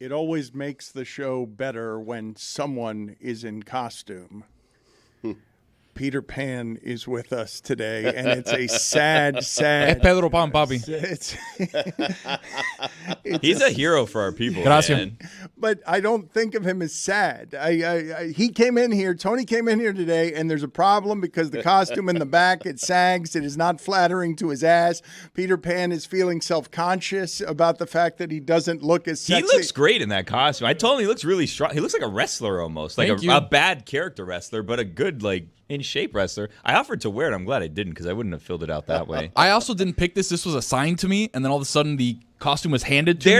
It always makes the show better when someone is in costume. Peter Pan is with us today, and it's a sad. Es Pedro Pan, papi. He's a hero for our people. Gracias. Man. But I don't think of him as sad. He came in here, Tony came in here today, and there's a problem because the costume in the back, it sags. It is not flattering to his ass. Peter Pan is feeling self-conscious about the fact that he doesn't look as sexy. He looks great in that costume. I told him he looks really strong. He looks like a wrestler almost, like a bad character wrestler, but a good, like, in-shape wrestler. I offered to wear it. I'm glad I didn't because I wouldn't have filled it out that way. I also didn't pick this. This was assigned to me, and then all of a sudden the costume was handed to me.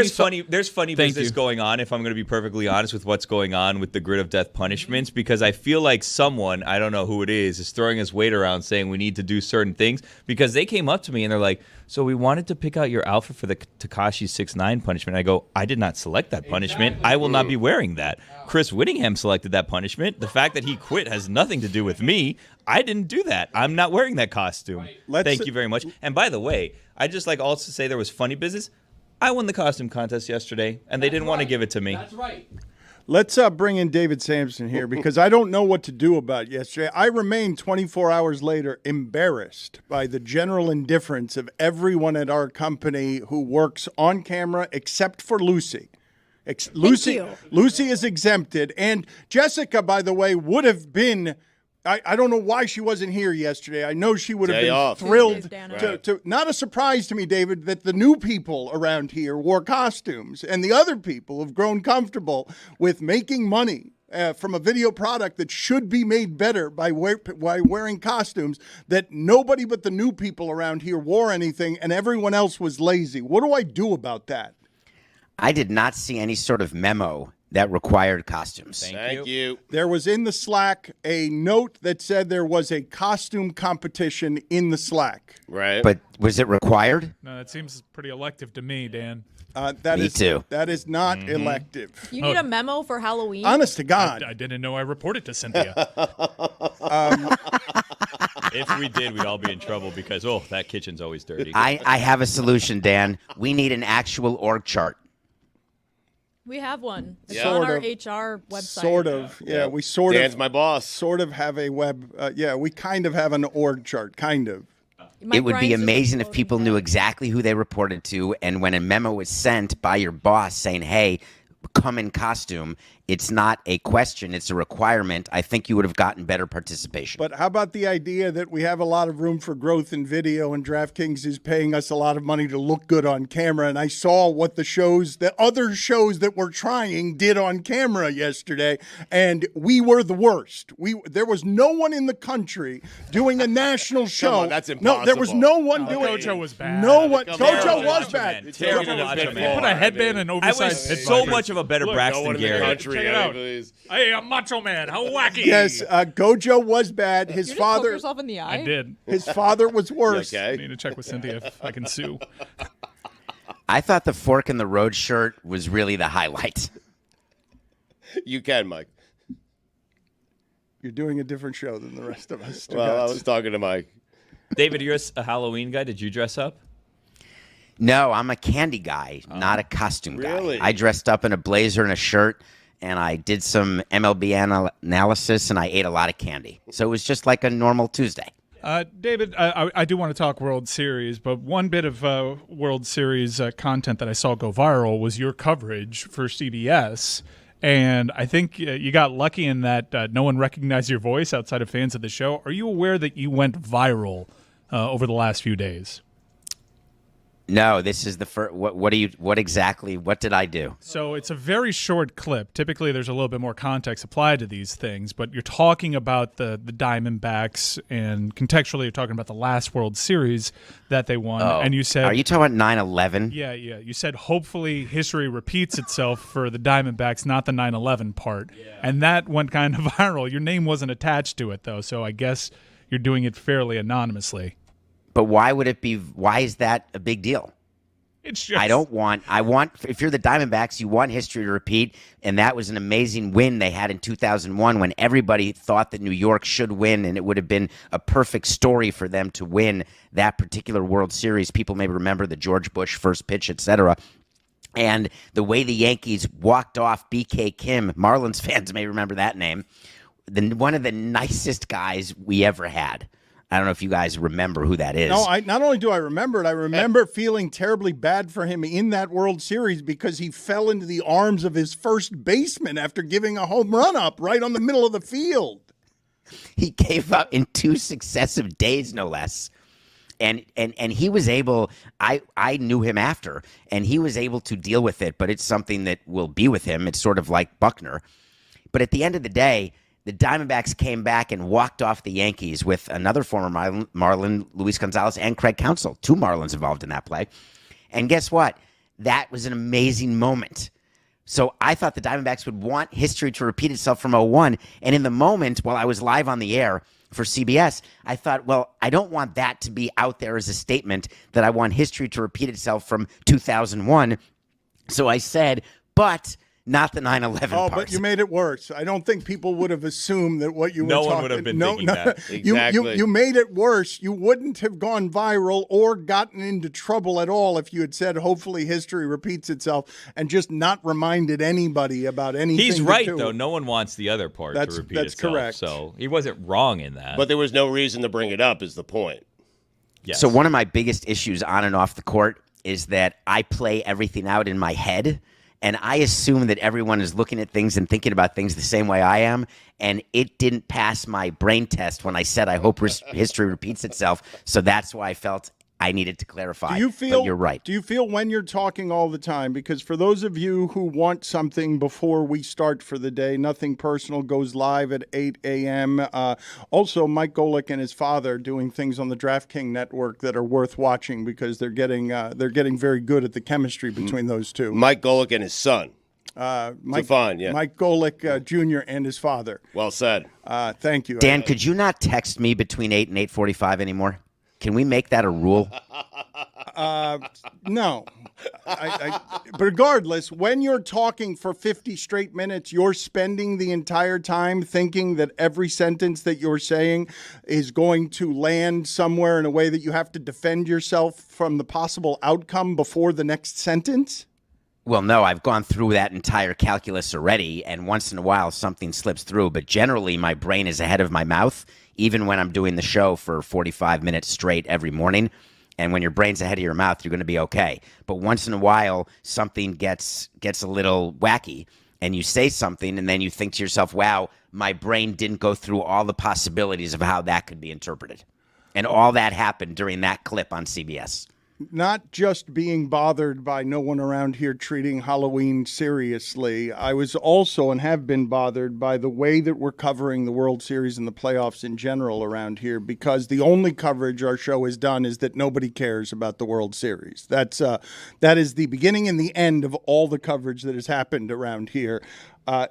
There's funny business going on, if I'm going to be perfectly honest with what's going on with the grid of death punishments, because I feel like someone, I don't know who it is throwing his weight around saying we need to do certain things, because they came up to me and they're like, so we wanted to pick out your outfit for the Tekashi 6ix9ine punishment. I go, I did not select that punishment. I will not be wearing that. Chris Whittingham selected that punishment. The fact that he quit has nothing to do with me. I didn't do that. I'm not wearing that costume. Thank you very much. And by the way, I just like also say there was funny business. I won the costume contest yesterday, and they didn't want to give it to me. That's right. Let's bring in David Sampson here because I don't know what to do about yesterday. I remain 24 hours later embarrassed by the general indifference of everyone at our company who works on camera except for Lucy. Lucy is exempted. And Jessica, by the way, would have been... I don't know why she wasn't here yesterday. I know she would have been thrilled to not a surprise to me, David, that the new people around here wore costumes and the other people have grown comfortable with making money from a video product that should be made better by wearing costumes, that nobody but the new people around here wore anything and everyone else was lazy. What do I do about that? I did not see any sort of memo that required costumes. Thank you. There was in the Slack a note that said there was a costume competition in the Slack. Right. But was it required? No, that seems pretty elective to me, Dan. Me too. That is not elective. You need a memo for Halloween? Honest to God. I didn't know I reported to Cynthia. If we did, we'd all be in trouble because, that kitchen's always dirty. I have a solution, Dan. We need an actual org chart. We have one. It's Sort on our of. HR website. Sort of. Yeah, we sort Dan's of. my boss. Sort of have a web. We kind of have an org chart, kind of. It would be amazing if people knew exactly who they reported to, and when a memo was sent by your boss saying, hey, come in costume, it's not a question, it's a requirement. I think you would have gotten better participation. But how about the idea that we have a lot of room for growth in video and DraftKings is paying us a lot of money to look good on camera? And I saw what the other shows that were trying did on camera yesterday, and we were the worst. There was no one in the country doing a national show. Come on, that's impossible. No, there was no one doing it. Gojo was bad. No one. Come Gojo on. was bad. Terrible Macho He Man. put a headband and I oversized was pit so vipers. much of a better No Braxton one in the Garrett. country. Check it out. Please. Hey, I'm Macho Man. How wacky. Yes, Gojo was bad. His You just poke father. yourself in the eye? I did. His father was worse. I Okay. need to check with Cynthia if I can sue. I thought the Fork in the Road shirt was really the highlight. You can, Mike. You're doing a different show than the rest of us. Well, I was talking to Mike. David, you're a Halloween guy. Did you dress up? No, I'm a candy guy, not a costume guy. Really? I dressed up in a blazer and a shirt, and I did some MLB analysis, and I ate a lot of candy. So it was just like a normal Tuesday. David, I do want to talk World Series, but one bit of World Series content that I saw go viral was your coverage for CBS. And I think you got lucky in that no one recognized your voice outside of fans of the show. Are you aware that you went viral over the last few days? No, this is the first. What did I do? So it's a very short clip. Typically, there's a little bit more context applied to these things, but you're talking about the Diamondbacks, and contextually, you're talking about the last World Series that they won. And you said, are you talking about 9/11? Yeah. You said, hopefully history repeats itself for the Diamondbacks, not the 9/11 part. Yeah. And that went kind of viral. Your name wasn't attached to it, though, so I guess you're doing it fairly anonymously. But why would it be? Why is that a big deal? It's just, I want, if you're the Diamondbacks, you want history to repeat, and that was an amazing win they had in 2001 when everybody thought that New York should win, and it would have been a perfect story for them to win that particular World Series. People may remember the George Bush first pitch, etc. And the way the Yankees walked off B.K. Kim, Marlins fans may remember that name, one of the nicest guys we ever had. I don't know if you guys remember who that is. No, not only do I remember it, I remember feeling terribly bad for him in that World Series because he fell into the arms of his first baseman after giving a home run up right on the middle of the field. He gave up in 2 successive days, no less. And he was able, I knew him after, and he was able to deal with it, but it's something that will be with him. It's sort of like Buckner. But at the end of the day, the Diamondbacks came back and walked off the Yankees with another former Marlin, Luis Gonzalez, and Craig Counsell, 2 Marlins involved in that play. And guess what? That was an amazing moment. So I thought the Diamondbacks would want history to repeat itself from 01. And in the moment, while I was live on the air for CBS, I thought, well, I don't want that to be out there as a statement that I want history to repeat itself from 2001. So I said, but not the 9/11 Oh, part. but you made it worse. I don't think people would have assumed that what you were No talking. one would have been thinking that. Exactly. You made it worse. You wouldn't have gone viral or gotten into trouble at all if you had said, hopefully history repeats itself, and just not reminded anybody about anything. He's to right, do. though. No one wants the other part That's- to repeat that's itself. correct. So he wasn't wrong in that. But there was no reason to bring it up is the point. yes. So one of my biggest issues on and off the court is that I play everything out in my head, and I assume that everyone is looking at things and thinking about things the same way I am, and it didn't pass my brain test when I said I hope history repeats itself, so that's why I felt I needed to clarify. Do you feel but you're right. Do you feel when you're talking all the time? Because for those of you who want something before we start for the day, Nothing Personal goes live at 8 a.m. Also, Mike Golick and his father doing things on the DraftKings network that are worth watching because they're getting very good at the chemistry between those two. Mike Golick and his son. Mike, Stefan, yeah. Mike Golick Jr. and his father. Well said. Thank you, Dan, could you not text me between 8 and 8:45 anymore? Can we make that a rule? No. But regardless, when you're talking for 50 straight minutes, you're spending the entire time thinking that every sentence that you're saying is going to land somewhere in a way that you have to defend yourself from the possible outcome before the next sentence? Well, no, I've gone through that entire calculus already, and once in a while something slips through, but generally my brain is ahead of my mouth, even when I'm doing the show for 45 minutes straight every morning. And when your brain's ahead of your mouth, you're going to be okay. But once in a while, something gets a little wacky, and you say something, and then you think to yourself, wow, my brain didn't go through all the possibilities of how that could be interpreted. And all that happened during that clip on CBS. Not just being bothered by no one around here treating Halloween seriously, I was also and have been bothered by the way that we're covering the World Series and the playoffs in general around here, because the only coverage our show has done is that nobody cares about the World Series. That is the beginning and the end of all the coverage that has happened around here.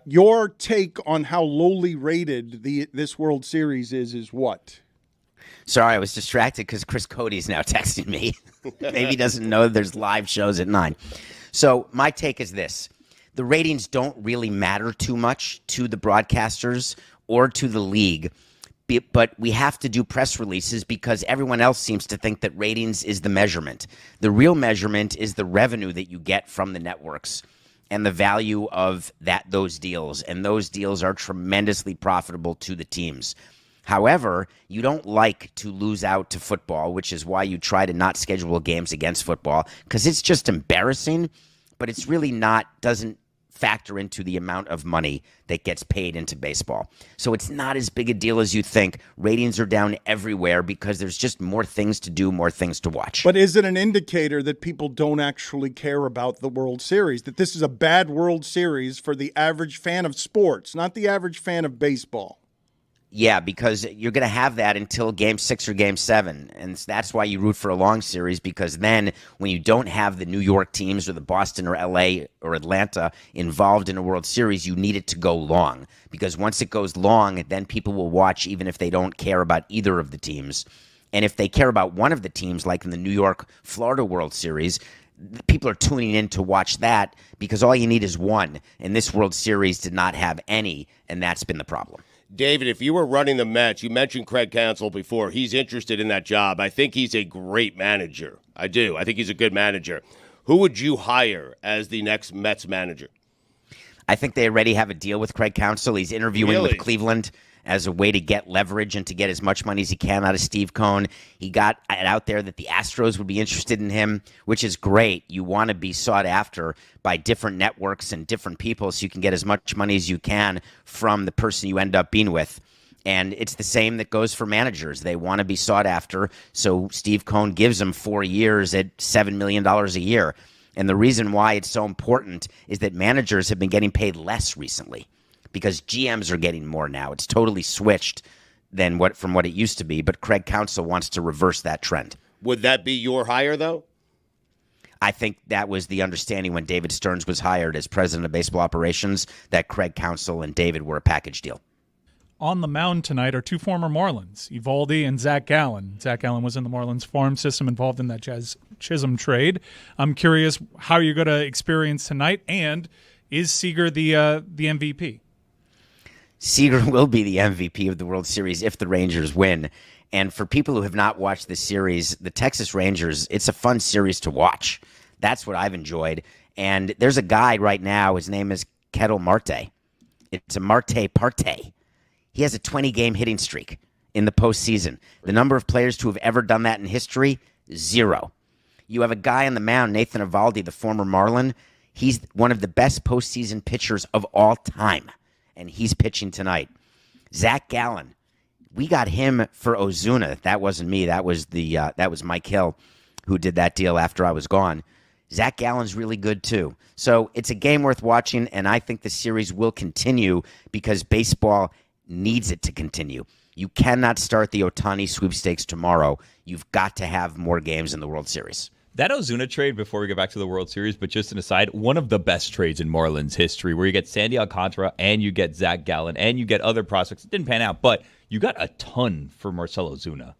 Your take on how lowly rated this World Series is what? Sorry, I was distracted because Chris Cody's now texting me. Maybe he doesn't know there's live shows at 9. So my take is this. The ratings don't really matter too much to the broadcasters or to the league, but we have to do press releases because everyone else seems to think that ratings is the measurement. The real measurement is the revenue that you get from the networks and the value of those deals. And those deals are tremendously profitable to the teams. However, you don't like to lose out to football, which is why you try to not schedule games against football, because it's just embarrassing, but it's really doesn't factor into the amount of money that gets paid into baseball. So it's not as big a deal as you think. Ratings are down everywhere because there's just more things to do, more things to watch. But is it an indicator that people don't actually care about the World Series, that this is a bad World Series for the average fan of sports, not the average fan of baseball? Yeah, because you're going to have that until Game 6 or Game 7, and that's why you root for a long series, because then when you don't have the New York teams or the Boston or L.A. or Atlanta involved in a World Series, you need it to go long, because once it goes long, then people will watch even if they don't care about either of the teams. And if they care about one of the teams, like in the New York-Florida World Series, people are tuning in to watch that because all you need is one, and this World Series did not have any, and that's been the problem. David, if you were running the Mets, you mentioned Craig Counsell before. He's interested in that job. I think he's a great manager. I do. I think he's a good manager. Who would you hire as the next Mets manager? I think they already have a deal with Craig Counsell. He's interviewing Really? with Cleveland as a way to get leverage and to get as much money as he can out of Steve Cohn. He got it out there that the Astros would be interested in him, which is great. You want to be sought after by different networks and different people so you can get as much money as you can from the person you end up being with. And it's the same that goes for managers. They want to be sought after, so Steve Cohn gives them 4 years at $7 million a year. And the reason why it's so important is that managers have been getting paid less recently because GMs are getting more now. It's totally switched from what it used to be, but Craig Counsell wants to reverse that trend. Would that be your hire, though? I think that was the understanding when David Stearns was hired as president of baseball operations, that Craig Counsell and David were a package deal. On the mound tonight are two former Marlins, Eovaldi and Zach Gallen. Zach Gallen was in the Marlins farm system involved in that Jazz Chisholm trade. I'm curious how you're going to experience tonight, and is Seager the MVP? Seager will be the MVP of the World Series if the Rangers win. And for people who have not watched the series, the Texas Rangers, it's a fun series to watch. That's what I've enjoyed. And there's a guy right now, his name is Ketel Marte. It's a Marte Parte. He has a 20-game hitting streak in the postseason. The number of players to have ever done that in history, 0. You have a guy on the mound, Nathan Eovaldi, the former Marlin. He's one of the best postseason pitchers of all time, and he's pitching tonight. Zach Gallen, we got him for Ozuna. That wasn't me. That was Mike Hill, who did that deal after I was gone. Zach Gallen's really good too. So it's a game worth watching, and I think the series will continue because baseball needs it to continue. You cannot start the Ohtani sweepstakes tomorrow. You've got to have more games in the World Series. That Ozuna trade, before we get back to the World Series, but just an aside, one of the best trades in Marlins history, where you get Sandy Alcantara and you get Zach Gallen and you get other prospects. It didn't pan out, but you got a ton for Marcell Ozuna.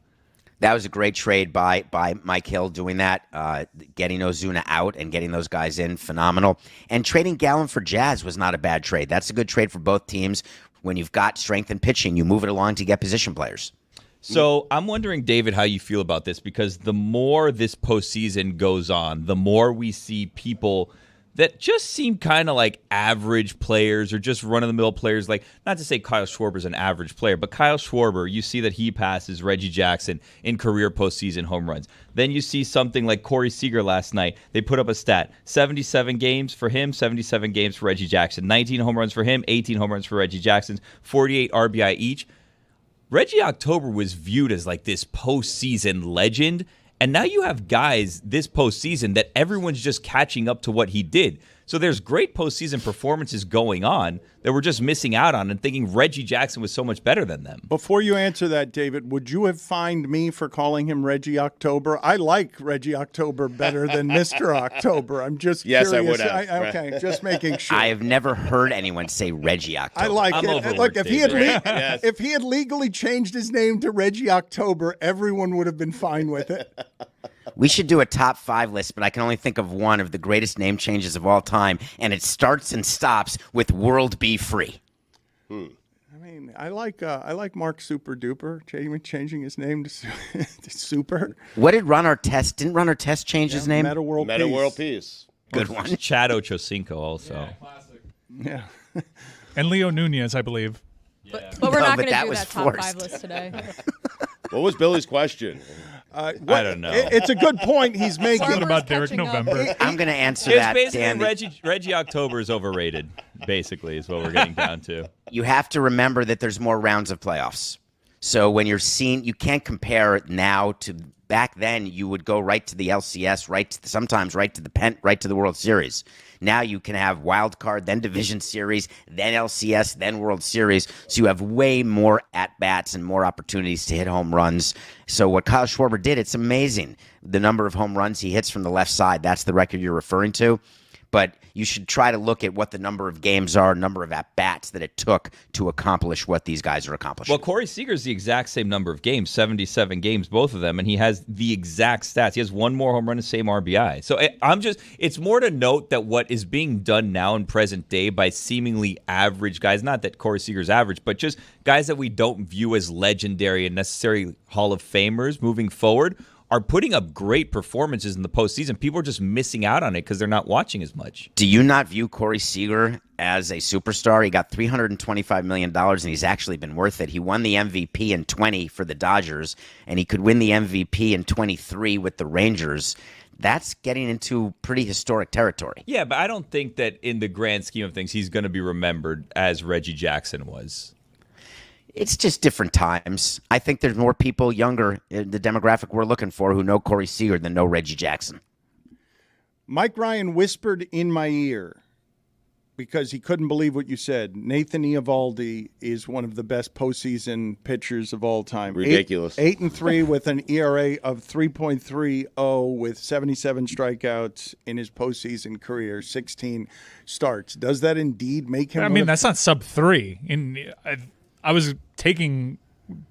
That was a great trade by Mike Hill doing that, getting Ozuna out and getting those guys in, phenomenal. And trading Gallen for Jazz was not a bad trade. That's a good trade for both teams. When you've got strength in pitching, you move it along to get position players. So I'm wondering, David, how you feel about this, because the more this postseason goes on, the more we see people that just seem kind of like average players or just run-of-the-mill players. Like, not to say Kyle Schwarber's an average player, but Kyle Schwarber, you see that he passes Reggie Jackson in career postseason home runs. Then you see something like Corey Seager last night. They put up a stat, 77 games for him, 77 games for Reggie Jackson, 19 home runs for him, 18 home runs for Reggie Jackson, 48 RBI each. Reggie October was viewed as like this postseason legend, and now you have guys this postseason that everyone's just catching up to what he did. So there's great postseason performances going on that we're just missing out on and thinking Reggie Jackson was so much better than them. Before you answer that, David, would you have fined me for calling him Reggie October? I like Reggie October better than Mr. October. I'm just Yes, curious. I would have. Okay, just making sure. I have never heard anyone say Reggie October. I like I'm it. overworked, Look, if he had David. Yes. if he had legally changed his name to Reggie October, everyone would have been fine with it. We should do a top 5 list, but I can only think of one of the greatest name changes of all time, and it starts and stops with World Be Free. I mean, I like Mark Super Duper changing his name to Super. What did Ron Artest? Didn't Ron Artest change his name? Meta World Meta Peace. World Peace. Good one. Chad Ochocinco also. Yeah. And Leo Nunez, I believe. But we're No, not but going to that do was that top forced. 5 list today. What was Billy's question? I don't know. It's a good point he's making. What about Derek catching up. November? I'm going to answer It's that, Dan. basically Reggie October is overrated, basically, is what we're getting down to. You have to remember that there's more rounds of playoffs. So when you're seeing, you can't compare now to back then. You would go right to the LCS, sometimes right to the World Series. Now you can have wild card, then division series, then LCS, then World Series. So you have way more at-bats and more opportunities to hit home runs. So what Kyle Schwarber did, it's amazing. The number of home runs he hits from the left side, that's the record you're referring to. But you should try to look at what the number of games are, number of at-bats that it took to accomplish what these guys are accomplishing. Well, Corey Seager's the exact same number of games, 77 games, both of them, and he has the exact stats. He has one more home run and same RBI. So it's more to note that what is being done now in present day by seemingly average guys, not that Corey Seager's average, but just guys that we don't view as legendary and necessary Hall of Famers moving forward, are putting up great performances in the postseason. People are just missing out on it because they're not watching as much. Do you not view Corey Seager as a superstar? He got $325 million, and he's actually been worth it. He won the MVP in 20 for the Dodgers, and he could win the MVP in 23 with the Rangers. That's getting into pretty historic territory. Yeah, but I don't think that in the grand scheme of things, he's going to be remembered as Reggie Jackson was. It's just different times. I think there's more people younger in the demographic we're looking for who know Corey Seager than know Reggie Jackson. Mike Ryan whispered in my ear because he couldn't believe what you said. Nathan Eovaldi is one of the best postseason pitchers of all time. Ridiculous. 8-3 with an ERA of 3.30 with 77 strikeouts in his postseason career, 16 starts. Does that indeed make him? I mean, that's not sub 3. I was taking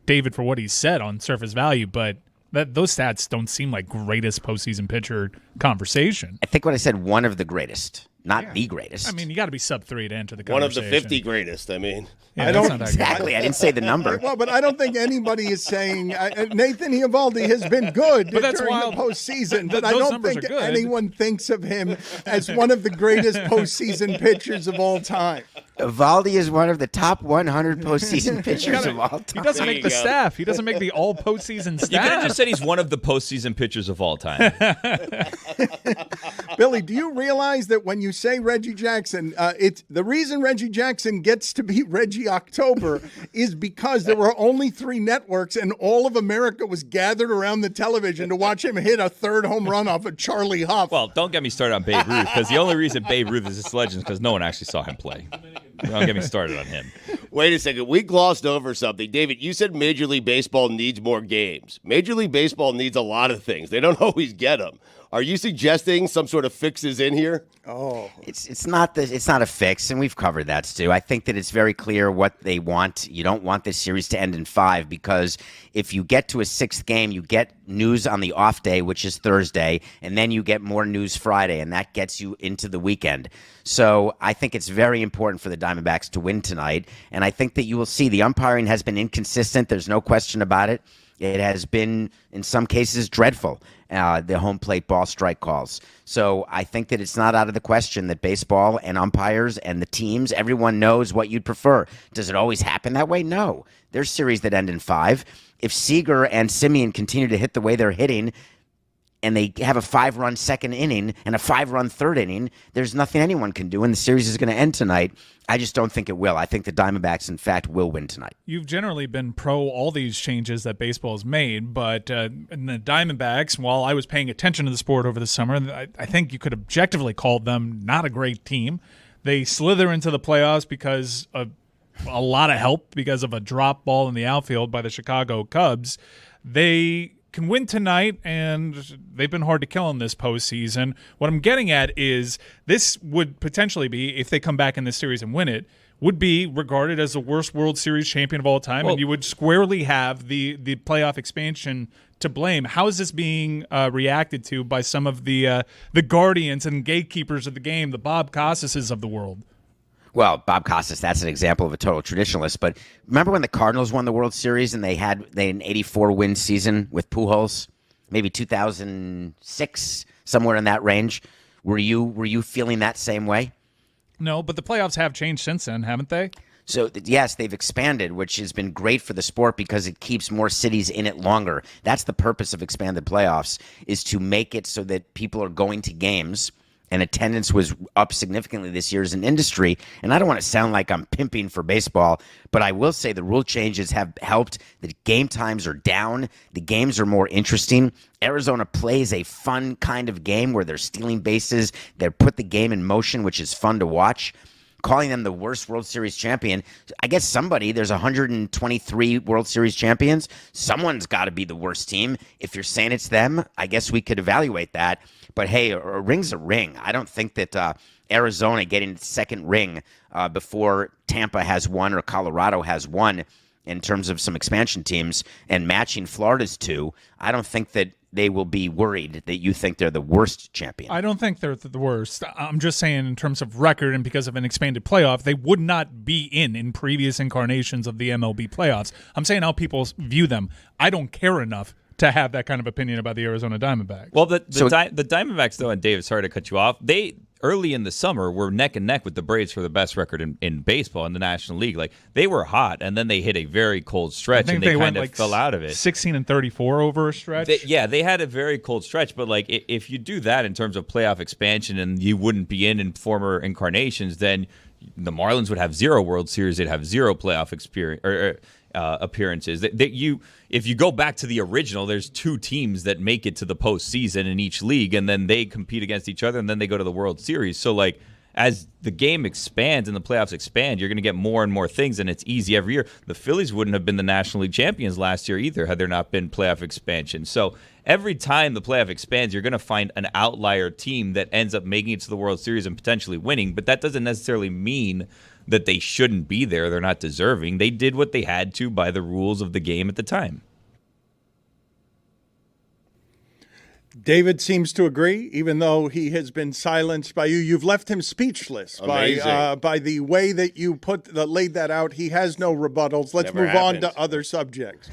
David for what he said on surface value, but those stats don't seem like greatest postseason pitcher conversation. I think what I said, one of the greatest, not the greatest. I mean, you got to be sub 3 to enter the One of conversation. the 50 greatest, I mean. Yeah, I that's don't- not that great. Exactly. I didn't say the number. Well, but I don't think anybody is saying Nathan Eovaldi has been good But that's during wild. the postseason. But I Those don't numbers think are good. anyone thinks of him as one of the greatest postseason pitchers of all time. Eovaldi is one of the top 100 postseason pitchers of all He time. doesn't There make you the go. staff. He doesn't make the all postseason You could have staff. just said he's one of the postseason pitchers of all time. Billy, do you realize that when you say Reggie Jackson, it's the reason Reggie Jackson gets to be Reggie October is because there were only 3 networks and all of America was gathered around the television to watch him hit a third home run off of Charlie Huff. Well, don't get me started on Babe Ruth, because the only reason Babe Ruth is this legend is because no one actually saw him play. Don't get me started on him. Wait a second. We glossed over something. David, you said Major League Baseball needs more games. Major League Baseball needs a lot of things. They don't always get them. Are you suggesting some sort of fixes in here? It's not a fix, and we've covered that, Stu. I think that it's very clear what they want. You don't want this series to end in 5 because if you get to a 6th game, you get news on the off day, which is Thursday, and then you get more news Friday, and that gets you into the weekend. So I think it's very important for the Diamondbacks to win tonight, and I think that you will see the umpiring has been inconsistent. There's no question about it. It has been, in some cases, dreadful, the home plate ball strike calls. So I think that it's not out of the question that baseball and umpires and the teams, everyone knows what you'd prefer. Does it always happen that way? No. There's series that end in 5. If Seager and Simeon continue to hit the way they're hitting, and they have a 5-run second inning and a 5-run third inning, there's nothing anyone can do, and the series is going to end tonight. I just don't think it will. I think the Diamondbacks, in fact, will win tonight. You've generally been pro all these changes that baseball has made, but in the Diamondbacks, while I was paying attention to the sport over the summer, I think you could objectively call them not a great team. They slither into the playoffs because of a lot of help because of a drop ball in the outfield by the Chicago Cubs. They can win tonight, and they've been hard to kill in this postseason. What I'm getting at is this would potentially be, if they come back in this series and win it, would be regarded as the worst World Series champion of all time, and you would squarely have the playoff expansion to blame. How is this being reacted to by some of the guardians and gatekeepers of the game, the Bob Costases of the world? Well, Bob Costas, that's an example of a total traditionalist. But remember when the Cardinals won the World Series and they had an 84-win season with Pujols, maybe 2006, somewhere in that range? Were you feeling that same way? No, but the playoffs have changed since then, haven't they? So, yes, they've expanded, which has been great for the sport because it keeps more cities in it longer. That's the purpose of expanded playoffs, is to make it so that people are going to games. And attendance was up significantly this year as an industry. And I don't want to sound like I'm pimping for baseball, but I will say the rule changes have helped. The game times are down. The games are more interesting. Arizona plays a fun kind of game where they're stealing bases. They put the game in motion, which is fun to watch. Calling them the worst World Series champion, I guess there's 123 World Series champions. Someone's got to be the worst team. If you're saying it's them, I guess we could evaluate that. But hey, a ring's a ring. I don't think that Arizona getting the second ring before Tampa has one or Colorado has one in terms of some expansion teams and matching Florida's 2, I don't think that they will be worried that you think they're the worst champion. I don't think they're the worst. I'm just saying in terms of record and because of an expanded playoff, they would not be in previous incarnations of the MLB playoffs. I'm saying how people view them. I don't care enough to have that kind of opinion about the Arizona Diamondbacks. Well, the Diamondbacks, though, and Dave, sorry to cut you off, they early in the summer were neck and neck with the Braves for the best record in baseball in the National League. Like, they were hot, and then they hit a very cold stretch, and they kind of fell out of it. 16-34 over a stretch. They had a very cold stretch, but like if you do that in terms of playoff expansion and you wouldn't be in former incarnations, then the Marlins would have 0 World Series. They'd have 0 playoff experience appearances. If you go back to the original, there's 2 teams that make it to the postseason in each league, and then they compete against each other, and then they go to the World Series. So like, as the game expands and the playoffs expand, you're going to get more and more things, and it's easy every year. The Phillies wouldn't have been the National League champions last year either had there not been playoff expansion. So every time the playoff expands, you're going to find an outlier team that ends up making it to the World Series and potentially winning, but that doesn't necessarily mean that they shouldn't be there. They're not deserving. They did what they had to by the rules of the game at the time. David seems to agree, even though he has been silenced by you. You've left him speechless by the way that you laid that out. He has no rebuttals. Let's move on to other subjects.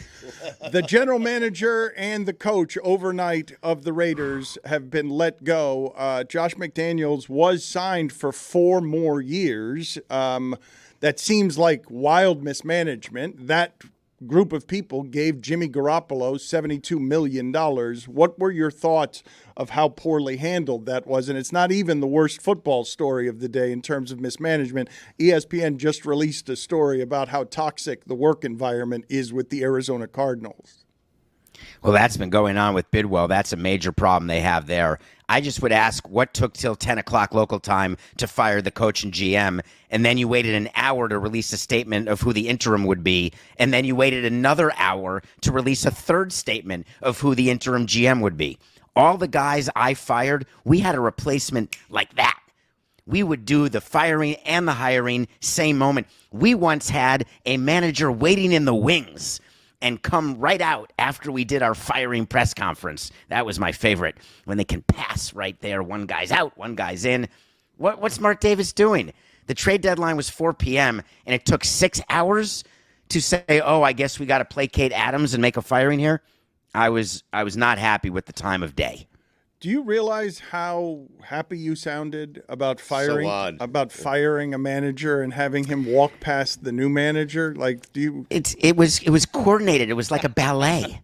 The general manager and the coach overnight of the Raiders have been let go. Josh McDaniels was signed for 4 more years. That seems like wild mismanagement. That group of people gave Jimmy Garoppolo $72 million. What were your thoughts of how poorly handled that was? And it's not even the worst football story of the day in terms of mismanagement. ESPN just released a story about how toxic the work environment is with the Arizona Cardinals. Well, that's been going on with Bidwell. That's a major problem they have there. I just would ask what took till 10 o'clock local time to fire the coach and GM, and then you waited an hour to release a statement of who the interim would be, and then you waited another hour to release a third statement of who the interim GM would be. All the guys I fired, we had a replacement like that. We would do the firing and the hiring same moment. We once had a manager waiting in the wings and come right out after we did our firing press conference. That was my favorite, when they can pass right there. One guy's out, one guy's in. What's Mark Davis doing? The trade deadline was 4 p.m., and it took 6 hours to say, oh, I guess we got to placate Adams and make a firing here. I was not happy with the time of day. Do you realize how happy you sounded about firing a manager and having him walk past the new manager? Like, do you? It was coordinated. It was like a ballet.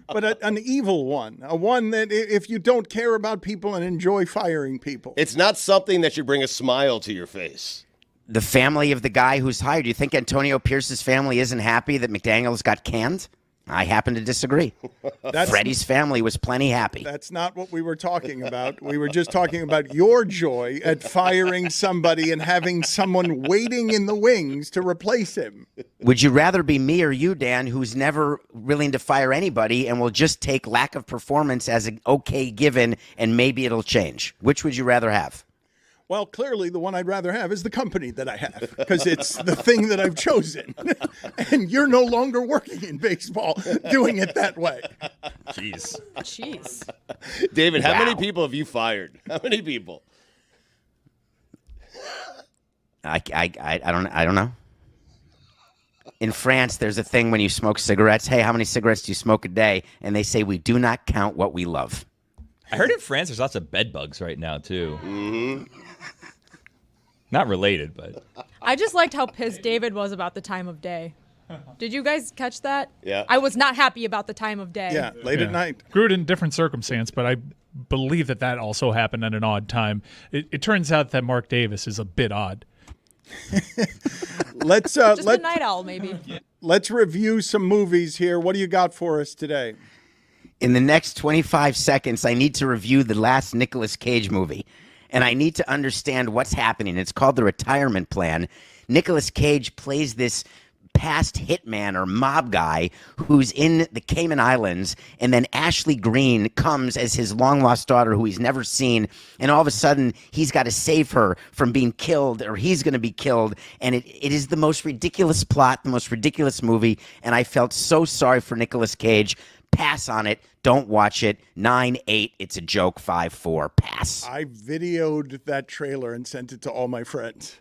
But an evil one, a one that if you don't care about people and enjoy firing people, it's not something that should bring a smile to your face. The family of the guy who's hired. Do you think Antonio Pierce's family isn't happy that McDaniels got canned? I happen to disagree. Freddie's family was plenty happy. That's not what we were talking about. We were just talking about your joy at firing somebody and having someone waiting in the wings to replace him. Would you rather be me or you, Dan, who's never willing to fire anybody and will just take lack of performance as an okay given and maybe it'll change? Which would you rather have? Well, clearly the one I'd rather have is the company that I have because it's the thing that I've chosen. And you're no longer working in baseball doing it that way. Jeez. David, how many people have you fired? How many people? I don't know. In France, there's a thing when you smoke cigarettes. Hey, how many cigarettes do you smoke a day? And they say we do not count what we love. I heard in France there's lots of bed bugs right now, too. Mm-hmm. Not related, but. I just liked how pissed David was about the time of day. Did you guys catch that? Yeah. I was not happy about the time of day. Yeah, late at night. Grew in different circumstance, but I believe that also happened at an odd time. It turns out that Mark Davis is a bit odd. Let's Just a night owl, maybe. Let's review some movies here. What do you got for us today? In the next 25 seconds, I need to review the last Nicolas Cage movie, and I need to understand what's happening. It's called The Retirement Plan. Nicolas Cage plays this past hitman or mob guy who's in the Cayman Islands, and then Ashley Greene comes as his long-lost daughter who he's never seen, and all of a sudden he's got to save her from being killed, or he's going to be killed, and it is the most ridiculous plot, the most ridiculous movie, and I felt so sorry for Nicolas Cage. Pass on it. Don't watch it. 9-8. It's a joke. 5-4. Pass. I videoed that trailer and sent it to all my friends.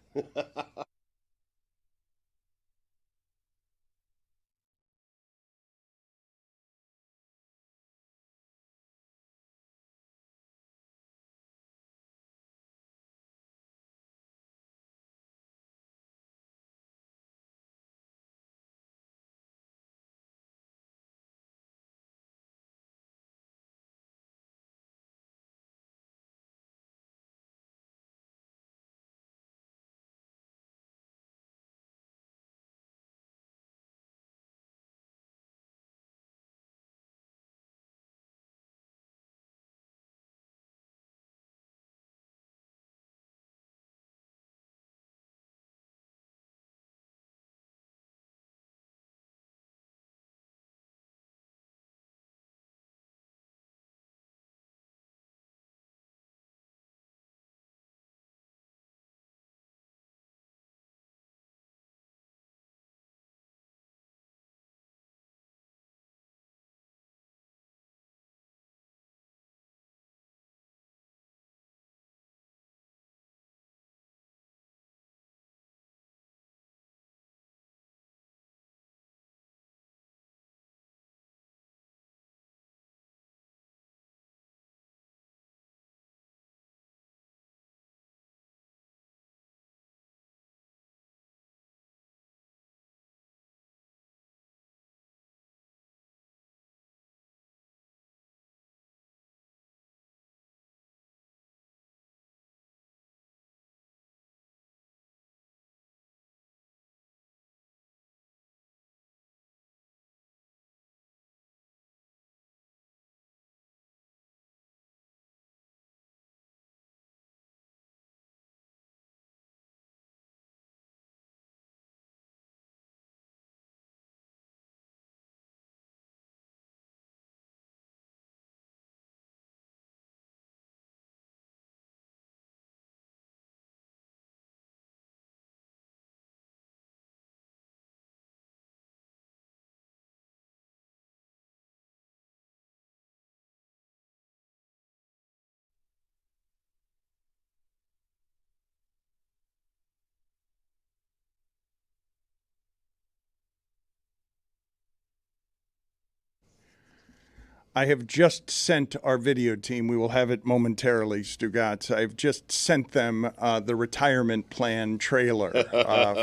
I have just sent our video team, we will have it momentarily, Stugotz. I've just sent them the retirement plan trailer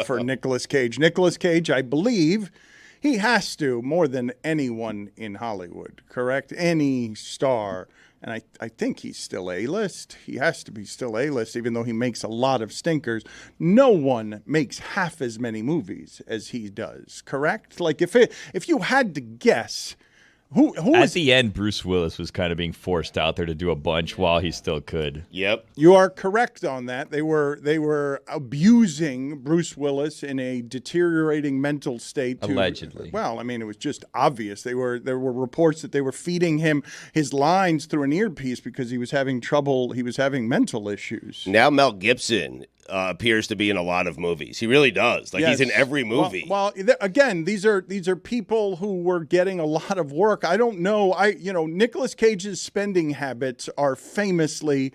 for Nicolas Cage. Nicolas Cage, I believe, he has to, more than anyone in Hollywood, correct? Any star. And I think he's still A-list. He has to be still A-list, even though he makes a lot of stinkers. No one makes half as many movies as he does, correct? Like, if you had to guess, who At the end, Bruce Willis was kind of being forced out there to do a bunch while he still could. Yep. You are correct on that. They were abusing Bruce Willis in a deteriorating mental state. Allegedly. Well, I mean, it was just obvious. There were reports that they were feeding him his lines through an earpiece because he was having trouble. He was having mental issues. Now Mel Gibson appears to be in a lot of movies. He really does. Like, Yes. he's in every movie. Well, again, these are people who were getting a lot of work. I don't know. Nicolas Cage's spending habits are famously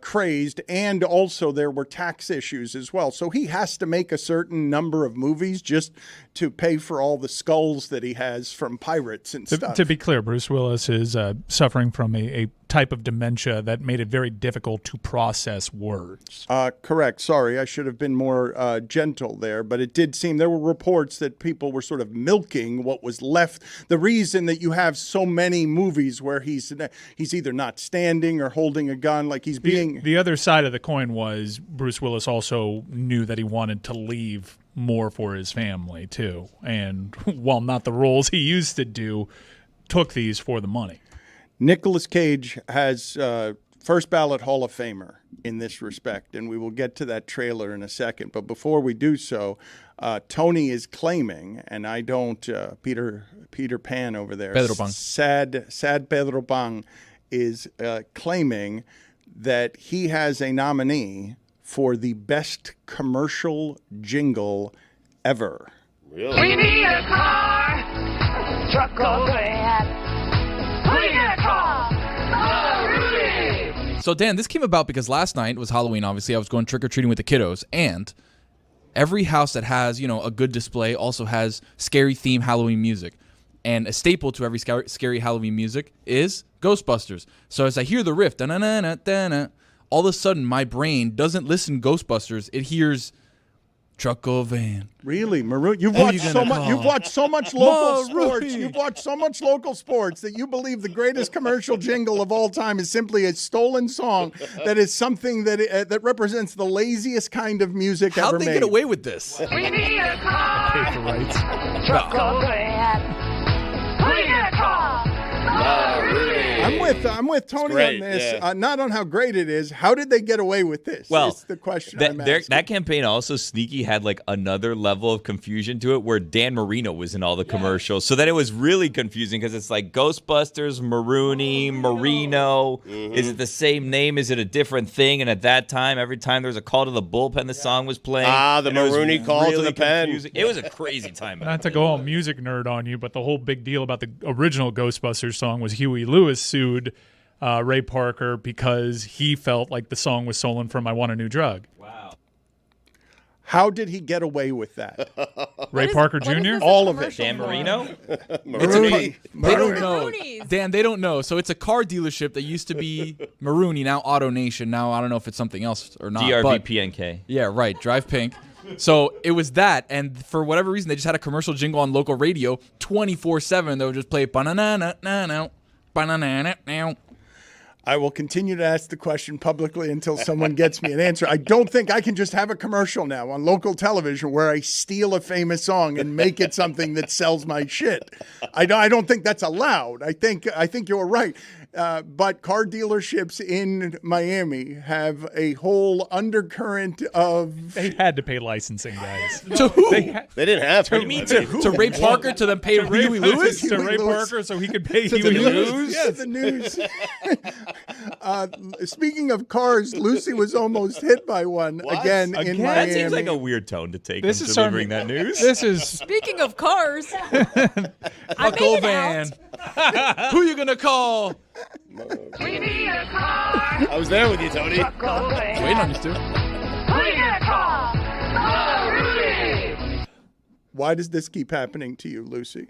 crazed, and also there were tax issues as well. So he has to make a certain number of movies just to pay for all the skulls that he has from pirates and stuff. To be clear, Bruce Willis is suffering from a type of dementia that made it very difficult to process words. Correct. Sorry, I should have been more gentle there, but it did seem there were reports that people were sort of milking what was left. The reason that you have so many movies where he's either not standing or holding a gun, like he's being. The other side of the coin was Bruce Willis also knew that he wanted to leave more for his family too, and while not the roles he used to do, took these for the money. Nicolas Cage has first ballot Hall of Famer in this respect, and we will get to that trailer in a second. But before we do so, Tony is claiming, and I don't, Peter Pan over there, Pedro Pan. sad Pedro Pan is claiming that he has a nominee for the best commercial jingle ever. Really? We need a car, truck or van. We need a car, Rudy. So, Dan, this came about because last night was Halloween, obviously. I was going trick-or-treating with the kiddos, and every house that has, a good display also has scary theme Halloween music. And a staple to every scary Halloween music is Ghostbusters. So as I hear the riff, da-na-na-na-na-na, all of a sudden my brain doesn't listen Ghostbusters. It hears truck or van. Really, Maroon? You've Who watched you so gonna much. call? You've watched so much local sports. Maroon. You've watched so much local sports that you believe the greatest commercial jingle of all time is simply a stolen song that is something that represents the laziest kind of music How'd ever they made. get away with this? We need a car, Pay for rights. truck or van. We need a car, Rudy. I'm with Tony great, on this. yeah. Not on how great it is. How did they get away with this? Well, It's the question I'm that asking. campaign also sneaky had like another level of confusion to it where Dan Marino was in all the commercials. So then it was really confusing because it's like Ghostbusters, Marooney, Marino. Is it the same name? Is it a different thing? And at that time, every time there was a call to the bullpen, the song was playing. The and it was Marooney call to the pen. confusing. It was a crazy time. Not to go all music nerd on you, but the whole big deal about the original Ghostbusters song was Huey Lewis sued Ray Parker because he felt like the song was stolen from I Want a New Drug. How did he get away with that? Ray Parker What is Jr.? this a All of it. commercial Dan for? Marino? Marooney. They don't know. Maroonies. Dan, they don't know. So it's a car dealership that used to be Marooney, now Auto Nation. Now I don't know if it's something else or not. but- DRVPNK. Yeah, right. Drive pink. So it was that, and for whatever reason, they just had a commercial jingle on local radio 24/7. They would just play ba-na-na-na-na-na, ba-na-na-na-na. I will continue to ask the question publicly until someone gets me an answer. I don't think I can just have a commercial now on local television where I steal a famous song and make it something that sells my shit. I don't think that's allowed. I think you're right. But car dealerships in Miami have a whole undercurrent of. They had to pay licensing, guys. To who? They didn't have to. To Ray Parker, to then pay Huey Lewis? To Ray Lewis. Parker so he could pay To the Huey news. Lewis? Yeah, the news. Speaking of cars, Lucy was almost hit by one again in Again? Miami. That seems like a weird tone to take This when is delivering starting- that news. This is Speaking of cars, I Uncle made it Van. out. Who you gonna call? We need a car, I was there with you, Tony. truck or van. Waiting on you, Stu. We need a car, Rudy. Why does this keep happening to you, Lucy?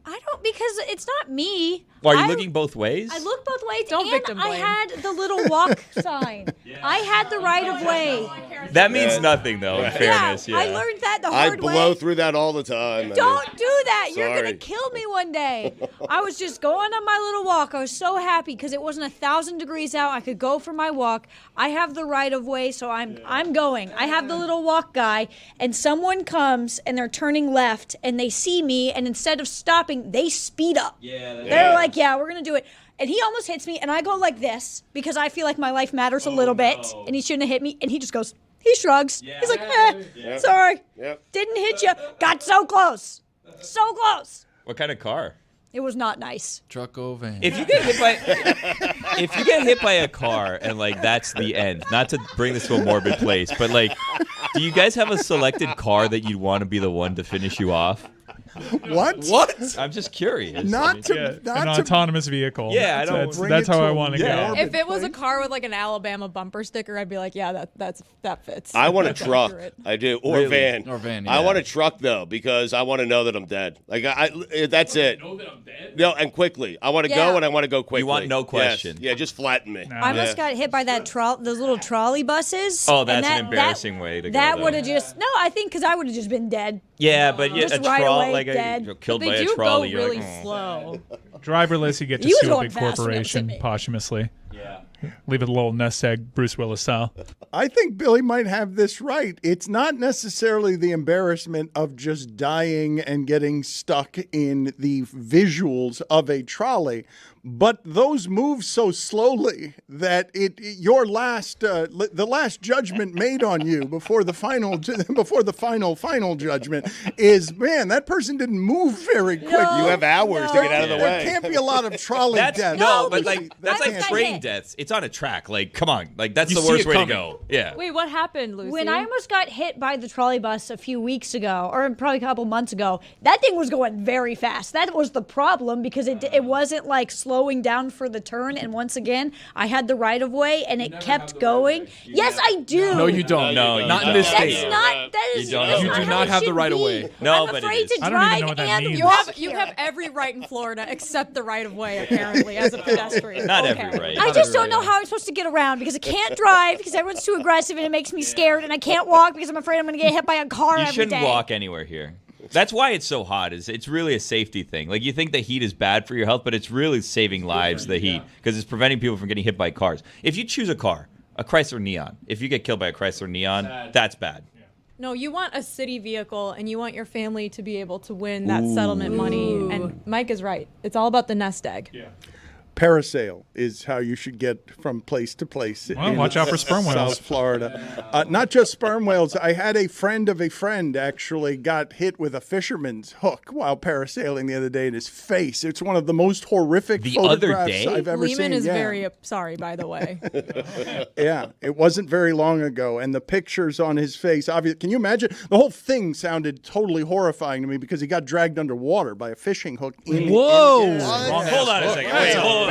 I don't because it's not me. Well, are you looking both ways? I look both ways, Don't and victim I blame. had the little walk sign. I had the right of way. That means nothing, though, in fairness. Yeah. I learned that the I hard way. blow through that all the time. Don't do that. You're Sorry. going to kill me one day. I was just going on my little walk. I was so happy because it wasn't 1,000 degrees out. I could go for my walk. I have the right of way, so I'm going. I have the little walk guy, and someone comes, and they're turning left, and they see me, and instead of stopping, they speed up. They're like, yeah, we're going to do it. And he almost hits me, and I go like this because I feel like my life matters a little bit, and he shouldn't have hit me, and he just goes, he shrugs. He's like, sorry. Didn't hit you. Got so close. So close. What kind of car? It was not nice. Truck or van. If you get hit by a car and like that's the end, not to bring this to a morbid place, but like, do you guys have a selected car that you'd want to be the one to finish you off? What? I'm just curious. Not to. An Not to. autonomous vehicle. Yeah, I don't bring That's it how to I a want to go. morbid If it was a place. car with like an Alabama bumper sticker, I'd be like, yeah, that fits. I want a That's truck. accurate. I do, or Really? van. Or van, I yeah. want a truck though because I want to know that I'm dead. Like that's it. Know that I'm dead? No, and quickly. I want to Yeah. go and I want to go quickly. want no Yes. question. Yeah, just flatten me. I almost got hit by those little trolley buses. Oh, and that's an that- embarrassing that- way to go. That though. would have just I think because I would have just been dead. Yeah, but yeah, Just a right trolley, away, like dead. killed They by a do trolley. go you're really like, oh. slow. Driverless, you get to He was sue a going big fast when it was corporation hit me. posthumously. Yeah. Leave it a little nest egg, Bruce Willis style. I think Billy might have this right. It's not necessarily the embarrassment of just dying and getting stuck in the visuals of a trolley, but those move so slowly that the last judgment made on you before the final judgment is, man, that person didn't move very quick. You have hours to get out of the There way. can't be a lot of trolley That's deaths. but like that's I like got train hit. deaths. It's on a track. Like, come on, like that's You the see worst it way to coming. go. Yeah. Wait, what happened, Lucy? When I almost got hit by the trolley bus a few weeks ago, or probably a couple months ago, that thing was going very fast. That was the problem because it wasn't like slowing down for the turn. And once again, I had the right of way, and it kept going. Yes, I do. No, you don't. No, you not in this don't. state. That's not. That is. You don't that's have You do how not it have the should right of be. way. No, I'm but it afraid is. to I don't even drive know what that and means. walk You here. have every right in Florida except the right of way, apparently, as a pedestrian. Not Okay. every right. I just don't know how I'm supposed to get around because I can't drive because everyone's too aggressive and it makes me scared, and I can't walk because I'm afraid I'm going to get hit by a car You every shouldn't day. walk anywhere here. That's why it's so hot. Is it's really a safety thing. Like you think the heat is bad for your health, but it's really saving lives. The heat because it's preventing people from getting hit by cars. If you choose a car, a Chrysler Neon, if you get killed by a Chrysler Neon, that's bad. No, you want a city vehicle, and you want your family to be able to win that settlement money. And Mike is right. It's all about the nest egg. Parasail is how you should get from place to place. Well, in watch out for sperm whales. South Florida. Not just sperm whales. I had a friend of a friend actually got hit with a fisherman's hook while parasailing the other day in his face. It's one of the most horrific The other photographs day? I've ever Lehman seen. is Yeah. very sorry, by the way. Yeah, it wasn't very long ago, and the pictures on his face. Obviously, can you imagine? The whole thing sounded totally horrifying to me because he got dragged underwater by a fishing hook. Whoa. Hold on a second. Wait, hold on.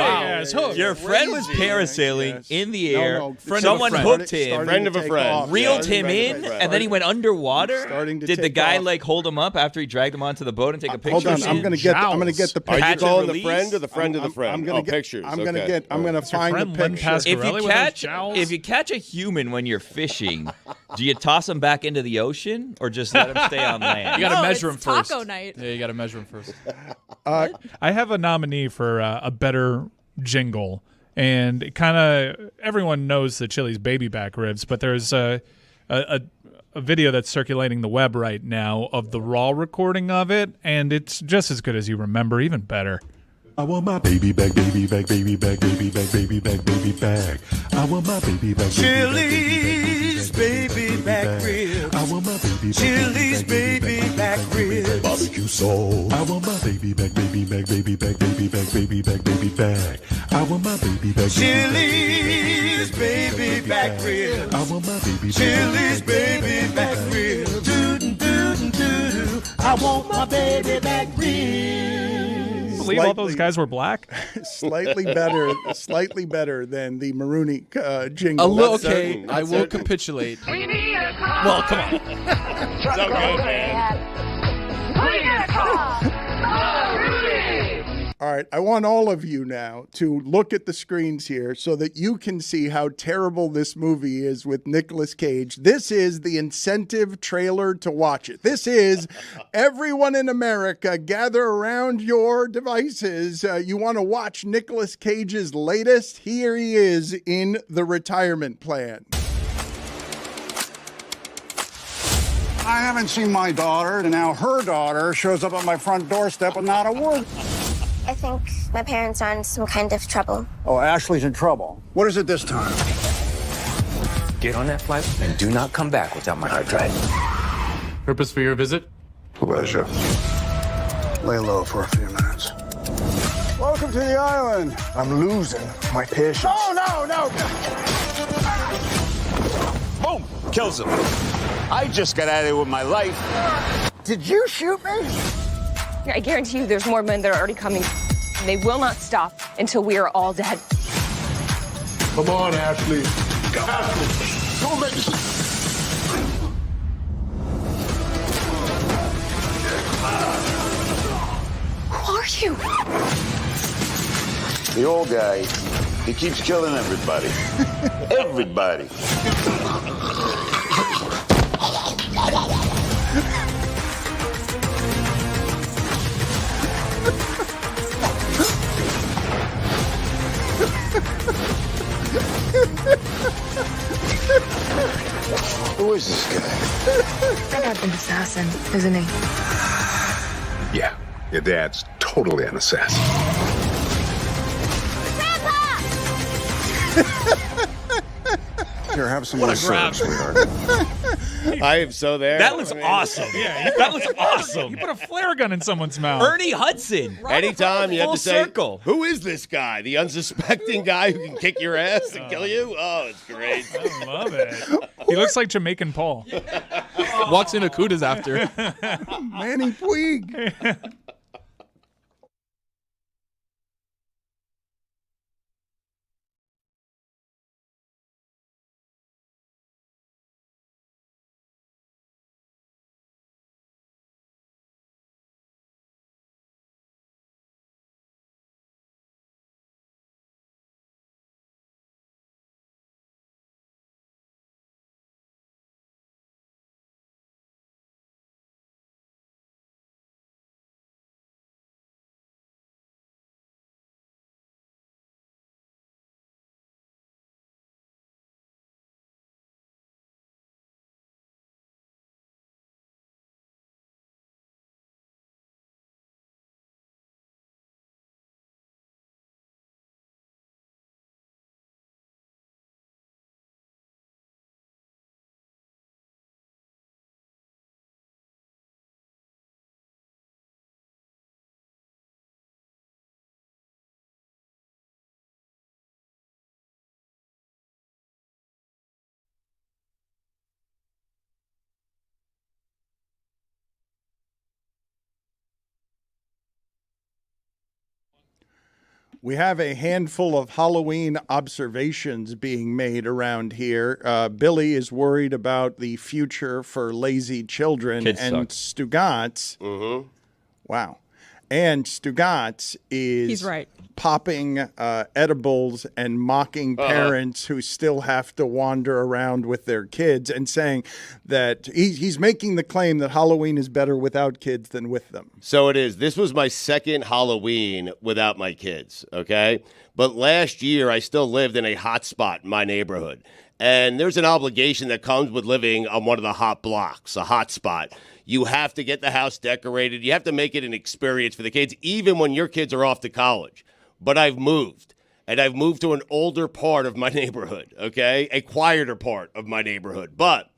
Your friend was parasailing in the air. Someone hooked him, Friend of a friend. reeled Yeah, him friend in, of a friend. and then he went underwater. Starting to Did the take guy off. like hold him up after he dragged him onto the boat and take a picture? Hold on, I'm gonna get the Are picture. you Catch calling and the release? friend or the friend of the friend? I'm gonna get pictures. I'm gonna Okay. get. I'm gonna find the friend Len picture. Pasquarelli If you with those catch jowls? if you catch a human when you're fishing, do you toss him back into the ocean or just let him stay on land? You got to No, measure him it's first. taco night. Yeah, you got to measure him first. I have a nominee for a better jingle, and it kind of everyone knows the Chili's baby back ribs, but there's a video that's circulating the web right now of the raw recording of it, and it's just as good as you remember, even better. I want my baby back, baby back, baby back, baby back, baby back, baby back. I want my baby back. Chili's baby back ribs. I want my baby back. Chili's baby back ribs. Barbecue sauce. I want my baby back, baby back, baby back, baby back, baby back, baby back. I want my baby back. Chili's baby back ribs. I want my baby back. Chili's baby back ribs. Doo doo doo. I want my baby back ribs. Believe all those guys were black? slightly better than the Marooney jingle. A little That's okay. certain. I will capitulate. We need a car. Well, come on. Truck So good, over man. hat. We need a car. Oh, Rudy. All right, I want all of you now to look at the screens here so that you can see how terrible this movie is with Nicolas Cage. This is the incentive trailer to watch it. This is everyone in America gather around your devices. You want to watch Nicolas Cage's latest? Here he is in the retirement plan. I haven't seen my daughter, and now her daughter shows up at my front doorstep with not a word. I think my parents are in some kind of trouble. Oh, Ashley's in trouble. What is it this time? Get on that flight and do not come back without my hard drive. Purpose for your visit? Pleasure. Lay low for a few minutes. Welcome to the island. I'm losing my patience. Oh, no! Boom! Kills him. I just got out of there with my life. Did you shoot me? I guarantee you there's more men that are already coming. They will not stop until we are all dead. Come on, Ashley. Ashley, don't make me... Who are you? The old guy, he keeps killing everybody. Everybody. Who is this guy? My dad's an assassin, isn't he? Yeah, your dad's totally an assassin. Here, have some What more a grab. syrup, sweetheart. I am so there. That looks awesome. Yeah, that looks awesome. You put a flare gun in someone's mouth. Ernie Hudson. Anytime you have Full to say, circle. who is this guy? The unsuspecting guy who can kick your ass and kill you? Oh, it's great. I love it. He looks like Jamaican Paul. Walks into Kuda's after. Manny Puig. We have a handful of Halloween observations being made around here. Billy is worried about the future for lazy children. Kids and suck. Stugotz. Mm-hmm. Wow. And Stugotz is He's right. popping edibles and mocking parents who still have to wander around with their kids and saying that he's making the claim that Halloween is better without kids than with them. So it is. This was my second Halloween without my kids, okay? But last year, I still lived in a hot spot in my neighborhood. And there's an obligation that comes with living on one of the hot blocks, a hot spot. You have to get the house decorated. You have to make it an experience for the kids, even when your kids are off to college. But I've moved, and I've moved to an older part of my neighborhood, okay? A quieter part of my neighborhood. But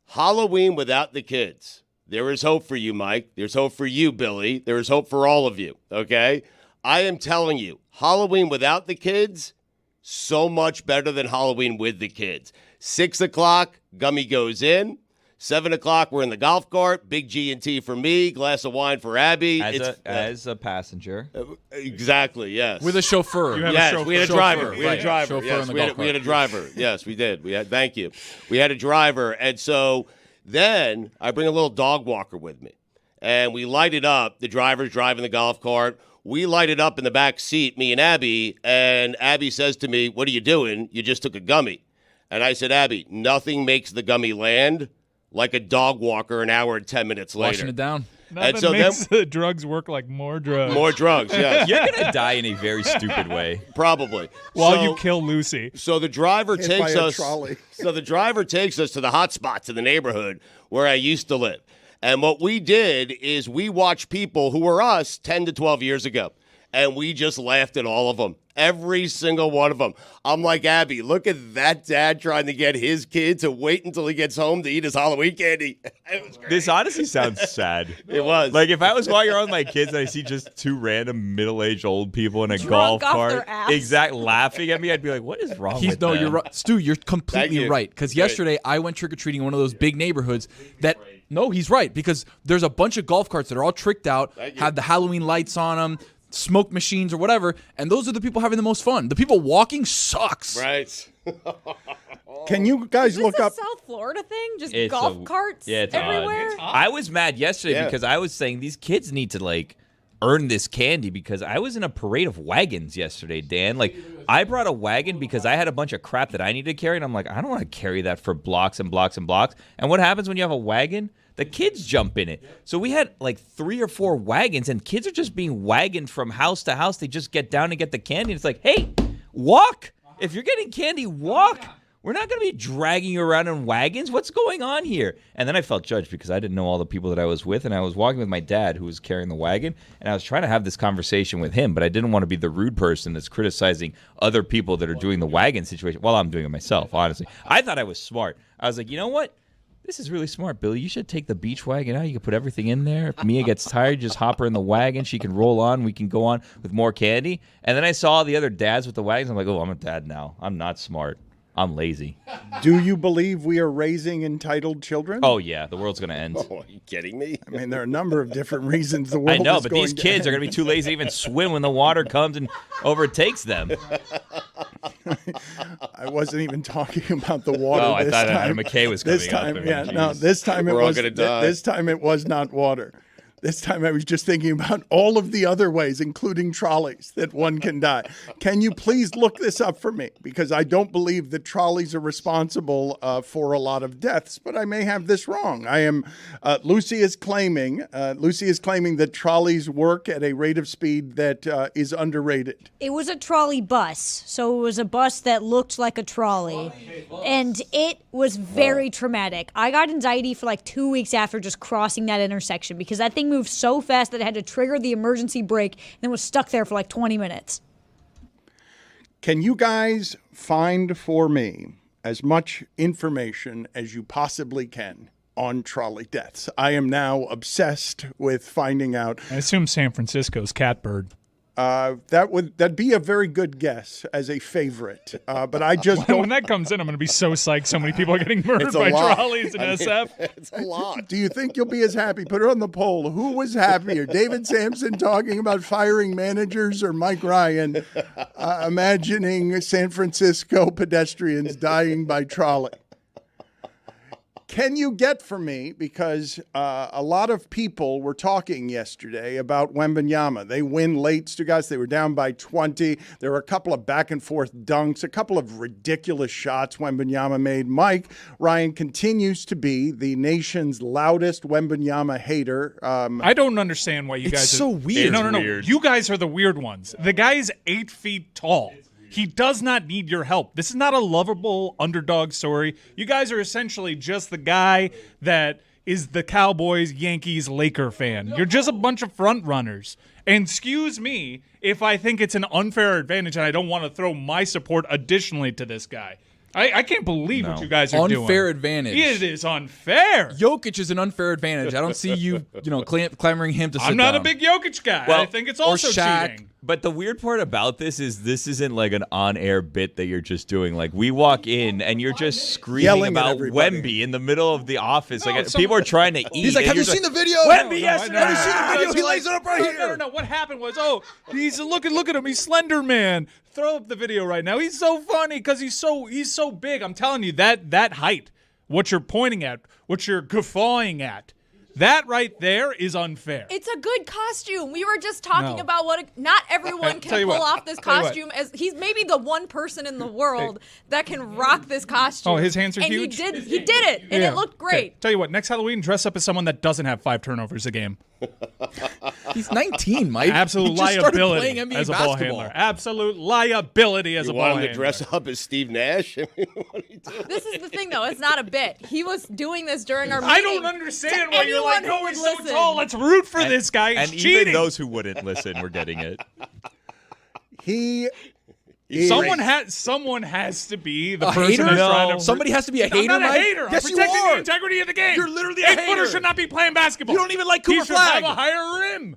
Halloween without the kids, there is hope for you, Mike. There's hope for you, Billy. There is hope for all of you, okay? I am telling you, Halloween without the kids, so much better than Halloween with the kids. 6 o'clock, Gummy goes in. 7 o'clock, we're in the golf cart. Big G&T for me, glass of wine for Abby. As a passenger. Exactly, yes. With a chauffeur. Yes, we had a driver. We had a driver. Chauffeur Yes, in the we golf had a cart. driver. Yes, we did. Thank you. We had a driver. And so then I bring a little dog walker with me. And we light it up. The driver's driving the golf cart. We light it up in the back seat, me and Abby, and Abby says to me, "What are you doing? You just took a gummy." And I said, "Abby, nothing makes the gummy land like a dog walker an hour and 10 minutes later." Washing it down. Nothing makes the drugs work like more drugs. More drugs, yeah. You're going to die in a very stupid way. Probably. While you kill Lucy. So the driver Hit takes by a us. trolley. So the driver takes us to the hot spots in the neighborhood where I used to live. And what we did is we watched people who were us 10 to 12 years ago. And we just laughed at all of them. Every single one of them. I'm like, Abby, look at that dad trying to get his kid to wait until he gets home to eat his Halloween candy. It was great. This honestly sounds sad. It was. Like, if I was walking around with my kids and I see just two random middle-aged old people in a Drunk golf off cart, their ass. exact laughing at me, I'd be like, what is wrong with No, them? you're right. Stu, you're completely you. right. Because Great. yesterday I went trick-or-treating in one of those big neighborhoods that – no, he's right. Because there's a bunch of golf carts that are all tricked out, have the Halloween lights on them, smoke machines or whatever, and those are the people having the most fun. The people walking sucks. Right. Can you guys Is this look a up? South Florida thing? Just It's golf carts it's everywhere? odd. I was mad yesterday Yeah. because I was saying these kids need to, like, earn this candy because I was in a parade of wagons yesterday, Dan. Like, I brought a wagon because I had a bunch of crap that I needed to carry, and I'm like, I don't want to carry that for blocks and blocks and blocks. And what happens when you have a wagon? The kids jump in it. So we had like 3 or 4 wagons, and kids are just being wagoned from house to house. They just get down and get the candy. And it's like, hey, walk. If you're getting candy, walk. We're not going to be dragging you around in wagons. What's going on here? And then I felt judged because I didn't know all the people that I was with, and I was walking with my dad who was carrying the wagon, and I was trying to have this conversation with him, but I didn't want to be the rude person that's criticizing other people that are doing the wagon situation while I'm doing it myself, honestly. I thought I was smart. I was like, you know what? This is really smart, Billy. You should take the beach wagon out. You can put everything in there. If Mia gets tired, just hop her in the wagon. She can roll on. We can go on with more candy. And then I saw the other dads with the wagons. I'm like, oh, I'm a dad now. I'm not smart. I'm lazy. Do you believe we are raising entitled children? Oh, yeah. The world's going to end. Oh, are you kidding me? I mean, there are a number of different reasons the world I know, is but going these to kids are end. going to be too lazy to even swim when the water comes and overtakes them. I wasn't even talking about the water Oh, I this thought time. Adam McKay was coming This time, up. yeah, no, this time it We're all was. gonna die. This time it was not water. This time I was just thinking about all of the other ways, including trolleys, that one can die. Can you please look this up for me? Because I don't believe that trolleys are responsible for a lot of deaths, but I may have this wrong. I am. Lucy is claiming that trolleys work at a rate of speed that is underrated. It was a trolley bus, so it was a bus that looked like a trolley, and it was very traumatic. I got anxiety for like 2 weeks after just crossing that intersection because that thing moved so fast that it had to trigger the emergency brake and then was stuck there for like 20 minutes. Can you guys find for me as much information as you possibly can on trolley deaths? I am now obsessed with finding out. I assume San Francisco's Catbird. That'd be a very good guess as a favorite, but I just When don't. that comes in, I'm going to be so psyched so many people are getting murdered It's a by lot. trolleys in I mean, SF. It's a lot. Do you think you'll be as happy? Put it on the poll. Who was happier, David Sampson talking about firing managers, or Mike Ryan imagining San Francisco pedestrians dying by trolley? Can you get for me, because a lot of people were talking yesterday about Wembenyama. They win late, Stugotz. They were down by 20. There were a couple of back and forth dunks, a couple of ridiculous shots Wembenyama made. Mike Ryan continues to be the nation's loudest Wembenyama hater. I don't understand why you guys so weird. No. Weird. You guys are the weird ones. The guy is 8 feet tall. He does not need your help. This is not a lovable underdog story. You guys are essentially just the guy that is the Cowboys, Yankees, Laker fan. You're just a bunch of front runners. And excuse me if I think it's an unfair advantage and I don't want to throw my support additionally to this guy. I can't believe what you guys are doing. Unfair advantage. It is unfair. Jokic is an unfair advantage. I don't see you, clamoring him to sit I'm not down. a big Jokic guy. Well, I think it's or also Shaq. cheating. But the weird part about this isn't like an on-air bit that you're just doing. Like, we walk in and you're just screaming Yelling at about everybody. Wemby in the middle of the office. No, Like, people are trying to eat. He's like, and have you you're seen the video? Wemby, yes. No, Have you seen the no, video? no, He no, lays it up right here. No. What happened was, he's look at him. He's Slender Man. Throw up the video right now. He's so funny because he's so big. I'm telling you, that height, what you're pointing at, what you're guffawing at, That right there is unfair. It's a good costume. We were just talking No. about not everyone Tell can you pull what. off this Tell you what. costume. As he's maybe the one person in the world that can rock this costume. Oh, his hands are and huge? He did it, and Yeah. it looked great. Okay. Tell you what, next Halloween, dress up as someone that doesn't have 5 turnovers a game. He's 19, Mike. Absolute He just started liability playing NBA as a ball basketball. handler. Absolute liability as You a ball want him handler. to dress up as Steve Nash? I mean, what do you do? This is the thing, though. It's not a bit. He was doing this during our meeting. I don't understand why you're like, anyone who oh, he's would so listen. tall. Let's root for this guy. He's And cheating. even those who wouldn't listen were getting it. Someone has to be the A person hater? that's No. trying to. Somebody has to be a hater, I'm not a Mike? hater. Yes, I'm you protecting are. the integrity of the game. You're literally a 8-footer hater. should not be playing basketball. You don't even like He Cooper should Flag. have a higher rim.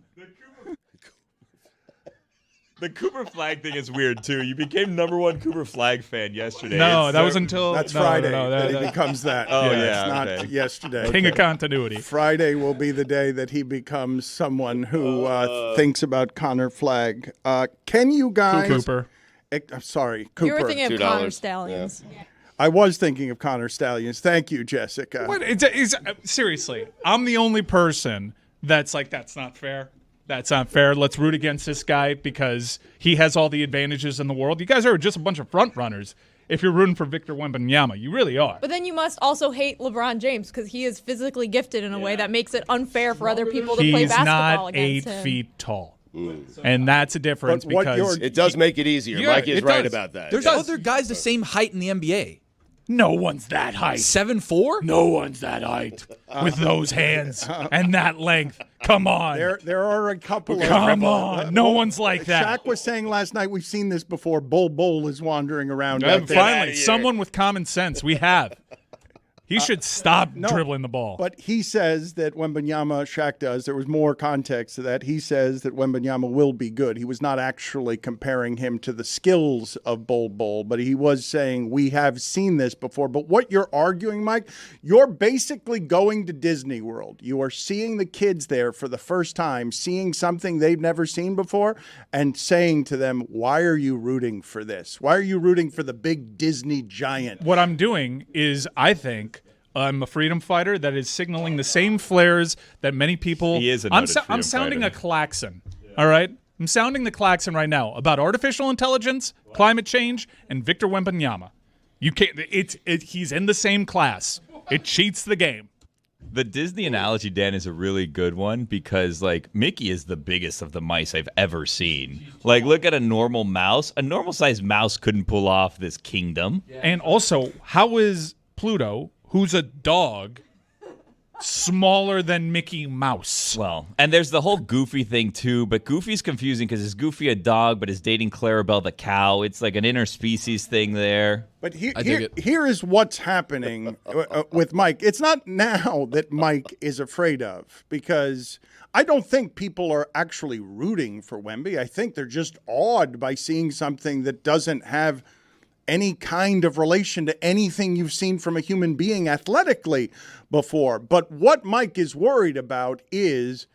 The Cooper Flag thing is weird, too. You became #1 Cooper Flag fan yesterday. No, It's that so- was until That's no, Friday no, that that he becomes that. Oh, It's yeah, not okay. yesterday. King of continuity. Friday will be the day that he becomes someone who thinks about Connor Flagg. Can you guys? Cooper. I'm sorry, Cooper. You were thinking of $2. Connor Stallions. I was thinking of Connor Stallions. Thank you, Jessica. What? Seriously, I'm the only person that's like, that's not fair. That's not fair. Let's root against this guy because he has all the advantages in the world. You guys are just a bunch of front runners. If you're rooting for Victor Wembanyama, you really are. But then you must also hate LeBron James because he is physically gifted in a way that makes it unfair for other people to play He's basketball not against 8 him. feet tall. And that's a difference But what because It does make it easier. Yeah, Mike is it right does. about that. There's other guys the same height in the NBA. no one's that height. 7'4"? No one's that height with those hands and that length. Come on. There are a couple of Come on. No one's like that. Shaq was saying last night, we've seen this before. Bull is wandering around out there. Finally, someone with common sense. We have. He should stop no, dribbling the ball. But he says that Wembenyama, Shaq does, there was more context to that. He says that Wembenyama will be good. He was not actually comparing him to the skills of Bull, but he was saying we have seen this before. But what you're arguing, Mike, you're basically going to Disney World. You are seeing the kids there for the first time, seeing something they've never seen before, and saying to them, why are you rooting for this? Why are you rooting for the big Disney giant? What I'm doing is, I think, I'm a freedom fighter that is signaling the same flares that many people. He is a I'm noted freedom sounding fighter. a klaxon. All right, I'm sounding the klaxon right now about artificial intelligence, climate change, and Victor Wembanyama. You can't. He's in the same class. It cheats the game. The Disney analogy, Dan, is a really good one because, like, Mickey is the biggest of the mice I've ever seen. Like, look at a normal mouse. A normal-sized mouse couldn't pull off this kingdom. And also, how is Pluto, who's a dog, smaller than Mickey Mouse? Well, and there's the whole Goofy thing, too, but Goofy's confusing because is Goofy a dog but is dating Clarabelle the cow? It's like an interspecies thing there. But I dig it. here is what's happening with Mike. It's not now that Mike is afraid of, because I don't think people are actually rooting for Wemby. I think they're just awed by seeing something that doesn't have any kind of relation to anything you've seen from a human being athletically before. But what Mike is worried about is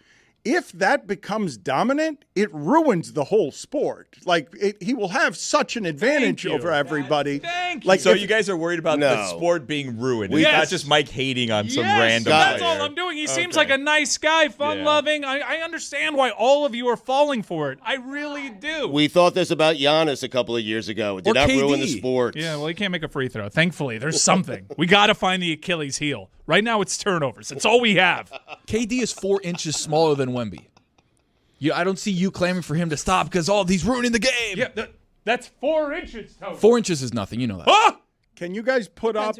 if that becomes dominant, it ruins the whole sport. Like, he will have such an advantage over everybody. Like, So you guys are worried about the sport being ruined. It's not just Mike hating on some random That's player. all I'm doing. He seems like a nice guy, fun-loving. I understand why all of you are falling for it. I really do. We thought this about Giannis a couple of years ago. It did not ruin the sport. Yeah, well, he can't make a free throw. Thankfully, there's something. We got to find the Achilles heel. Right now, it's turnovers. It's all we have. KD is 4 inches smaller than Wemby. I don't see you clamoring for him to stop because he's ruining the game. Yeah, that's 4 inches, Toby. 4 inches is nothing. You know that. Ah! Can you guys put up,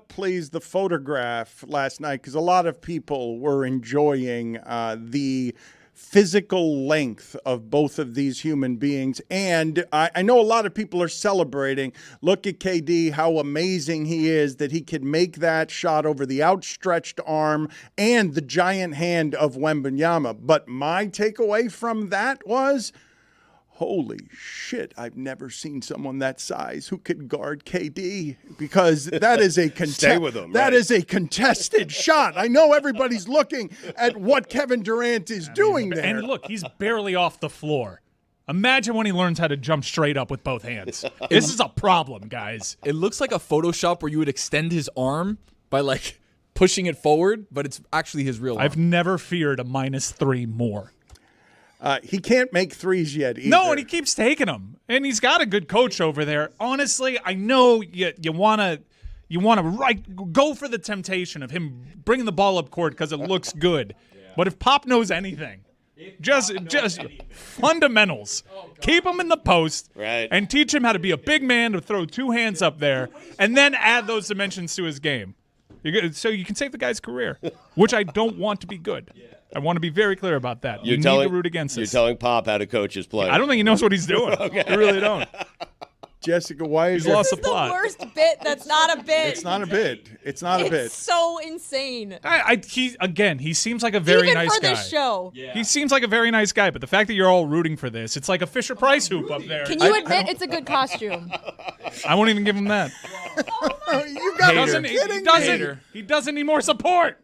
please, the photograph last night? Because a lot of people were enjoying the physical length of both of these human beings. And I know a lot of people are celebrating. Look at KD, how amazing he is that he could make that shot over the outstretched arm and the giant hand of Wembenyama. But my takeaway from that was, holy shit, I've never seen someone that size who could guard KD, because that is a Stay with him, that right. is a contested shot. I know everybody's looking at what Kevin Durant is doing there. And look, he's barely off the floor. Imagine when he learns how to jump straight up with both hands. This is a problem, guys. It looks like a Photoshop where you would extend his arm by, like, pushing it forward, but it's actually his real arm. I've never feared a -3 more. He can't make threes yet either. No, and he keeps taking them. And he's got a good coach over there. Honestly, I know you want to go for the temptation of him bringing the ball up court because it looks good. But if Pop knows anything, just fundamentals. Keep him in the post and teach him how to be a big man to throw 2 hands up there and then add those dimensions to his game. So you can save the guy's career, which I don't want to be good. I want to be very clear about that. You need to root against this. You're telling Pop how to coach his players. I don't think he knows what he's doing. I really don't. Jessica, why is He's lost This the is the plot. worst bit that's not a bit. It's not a bit. It's not a bit. It's so insane. He seems like a very Even nice for guy. this show. He seems like a very nice guy, but the fact that you're all rooting for this, it's like a Fisher-Price hoop up there. Can you admit it's a good costume? I won't even give him that. You got He doesn't need more support.